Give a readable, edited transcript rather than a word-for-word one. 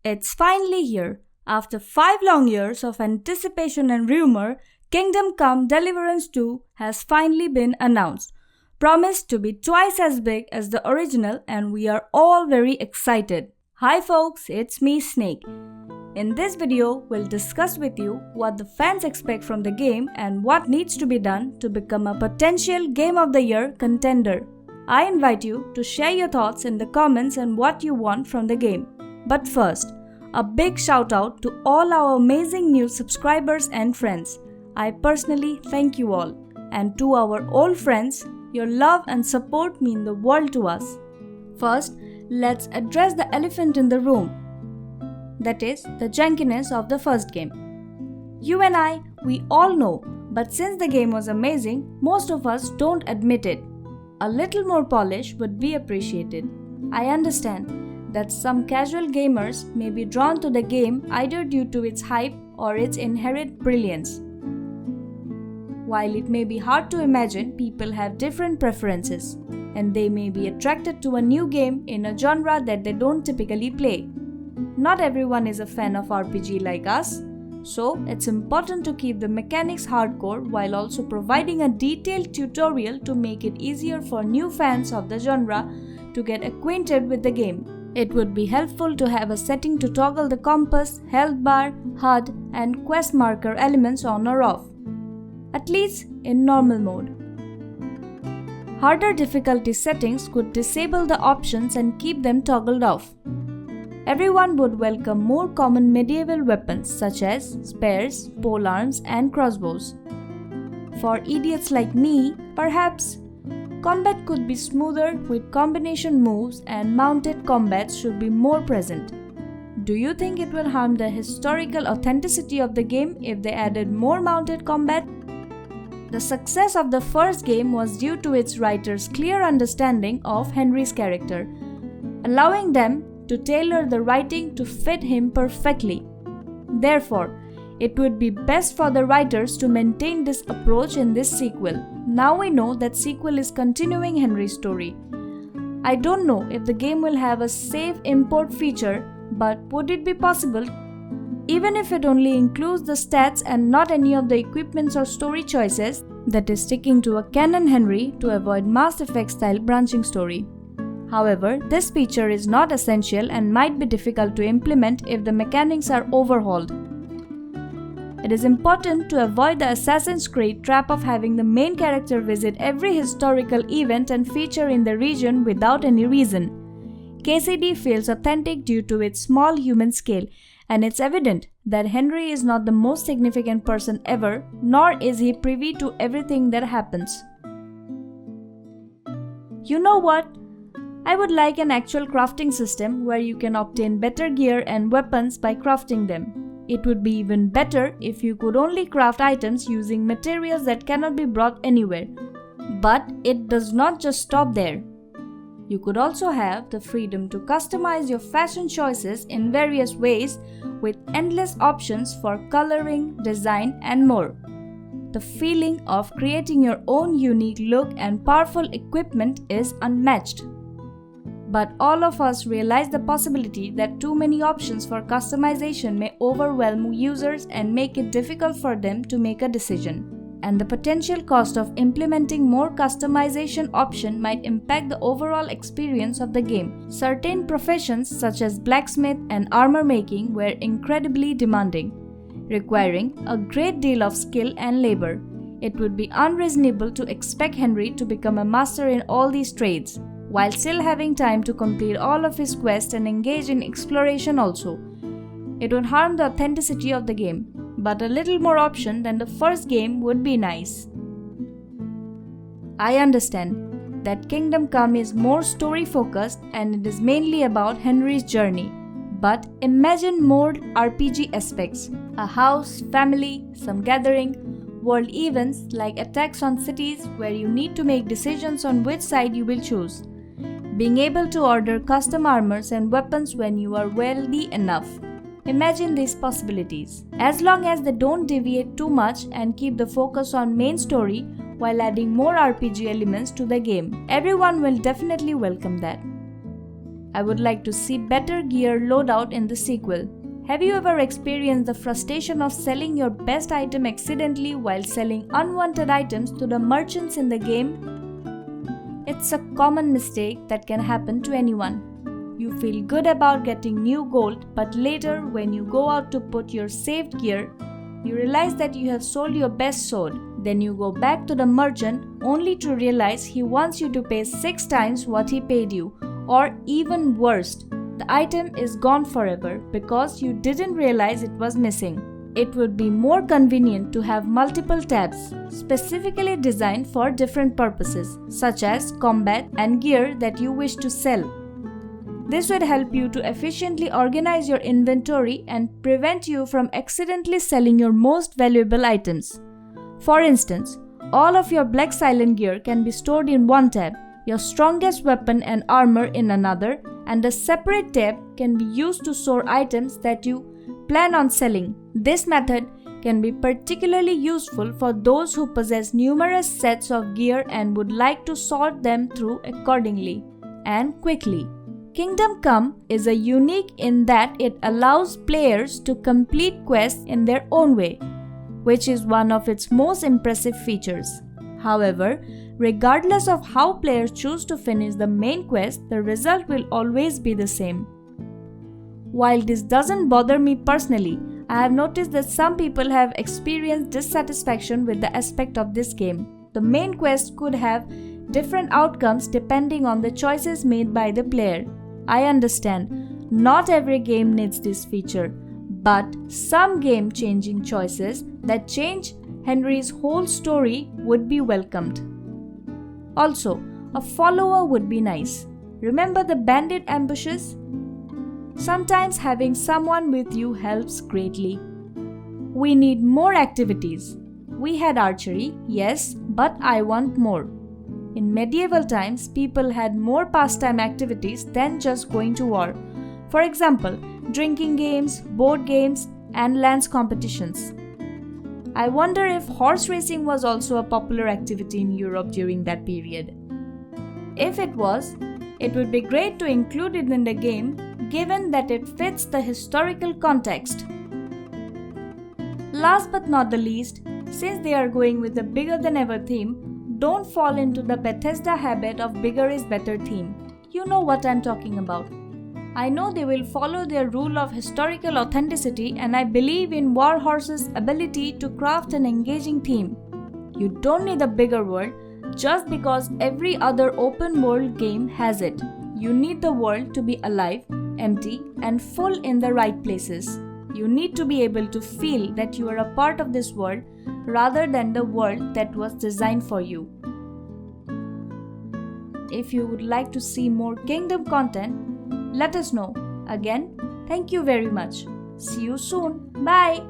It's finally here. After 5 long years of anticipation and rumor, Kingdom Come Deliverance 2 has finally been announced. Promised to be twice as big as the original, and we are all very excited. Hi folks, it's me Snake. In this video, we'll discuss with you what the fans expect from the game and what needs to be done to become a potential Game of the Year contender. I invite you to share your thoughts in the comments and what you want from the game. But first, a big shout out to all our amazing new subscribers and friends. I personally thank you all. And to our old friends, your love and support mean the world to us. First, let's address the elephant in the room. That is, the junkiness of the first game. You and I, we all know, but since the game was amazing, most of us don't admit it. A little more polish would be appreciated. I understand that some casual gamers may be drawn to the game either due to its hype or its inherent brilliance. While it may be hard to imagine, people have different preferences, and they may be attracted to a new game in a genre that they don't typically play. Not everyone is a fan of RPG like us, so it's important to keep the mechanics hardcore while also providing a detailed tutorial to make it easier for new fans of the genre to get acquainted with the game. It would be helpful to have a setting to toggle the compass, health bar, HUD, and quest marker elements on or off, at least in normal mode. Harder difficulty settings could disable the options and keep them toggled off. Everyone would welcome more common medieval weapons such as spears, polearms, and crossbows. For idiots like me, perhaps combat could be smoother with combination moves, and mounted combats should be more present. Do you think it will harm the historical authenticity of the game if they added more mounted combat? The success of the first game was due to its writers' clear understanding of Henry's character, allowing them to tailor the writing to fit him perfectly. Therefore, it would be best for the writers to maintain this approach in this sequel. Now we know that sequel is continuing Henry's story. I don't know if the game will have a save import feature, but would it be possible? Even if it only includes the stats and not any of the equipments or story choices, that is sticking to a canon Henry to avoid Mass Effect style branching story. However, this feature is not essential and might be difficult to implement if the mechanics are overhauled. It is important to avoid the Assassin's Creed trap of having the main character visit every historical event and feature in the region without any reason. KCD feels authentic due to its small human scale, and it's evident that Henry is not the most significant person ever, nor is he privy to everything that happens. You know what? I would like an actual crafting system where you can obtain better gear and weapons by crafting them. It would be even better if you could only craft items using materials that cannot be brought anywhere. But it does not just stop there. You could also have the freedom to customize your fashion choices in various ways with endless options for coloring, design, and more. The feeling of creating your own unique look and powerful equipment is unmatched. But all of us realize the possibility that too many options for customization may overwhelm users and make it difficult for them to make a decision. And the potential cost of implementing more customization options might impact the overall experience of the game. Certain professions such as blacksmith and armor making were incredibly demanding, requiring a great deal of skill and labor. It would be unreasonable to expect Henry to become a master in all these trades, while still having time to complete all of his quests and engage in exploration also. It would harm the authenticity of the game, but a little more option than the first game would be nice. I understand that Kingdom Come is more story focused and it is mainly about Henry's journey. But imagine more RPG aspects, a house, family, some gathering, world events like attacks on cities where you need to make decisions on which side you will choose. Being able to order custom armors and weapons when you are wealthy enough. Imagine these possibilities. As long as they don't deviate too much and keep the focus on main story while adding more RPG elements to the game, everyone will definitely welcome that. I would like to see better gear loadout in the sequel. Have you ever experienced the frustration of selling your best item accidentally while selling unwanted items to the merchants in the game? It's a common mistake that can happen to anyone. You feel good about getting new gold, but later when you go out to put your saved gear, you realize that you have sold your best sword. Then you go back to the merchant only to realize he wants you to pay 6 times what he paid you, or even worse, the item is gone forever because you didn't realize it was missing. It would be more convenient to have multiple tabs, specifically designed for different purposes, such as combat and gear that you wish to sell. This would help you to efficiently organize your inventory and prevent you from accidentally selling your most valuable items. For instance, all of your Black Silent gear can be stored in one tab, your strongest weapon and armor in another, and a separate tab can be used to store items that you plan on selling. This method can be particularly useful for those who possess numerous sets of gear and would like to sort them through accordingly and quickly. Kingdom Come is a unique in that it allows players to complete quests in their own way, which is one of its most impressive features. However, regardless of how players choose to finish the main quest, the result will always be the same. While this doesn't bother me personally, I have noticed that some people have experienced dissatisfaction with the aspect of this game. The main quest could have different outcomes depending on the choices made by the player. I understand, not every game needs this feature, but some game-changing choices that change Henry's whole story would be welcomed. Also, a follower would be nice. Remember the bandit ambushes? Sometimes having someone with you helps greatly. We need more activities. We had archery, yes, but I want more. In medieval times, people had more pastime activities than just going to war. For example, drinking games, board games, and lance competitions. I wonder if horse racing was also a popular activity in Europe during that period. If it was, it would be great to include it in the game, given that it fits the historical context. Last but not the least, since they are going with a bigger than ever theme, don't fall into the Bethesda habit of bigger is better theme. You know what I'm talking about. I know they will follow their rule of historical authenticity, and I believe in Warhorse's ability to craft an engaging theme. You don't need a bigger world just because every other open world game has it. You need the world to be alive, empty, and full in the right places. You need to be able to feel that you are a part of this world rather than the world that was designed for you. If you would like to see more Kingdom content, let us know. Again, thank you very much. See you soon. Bye.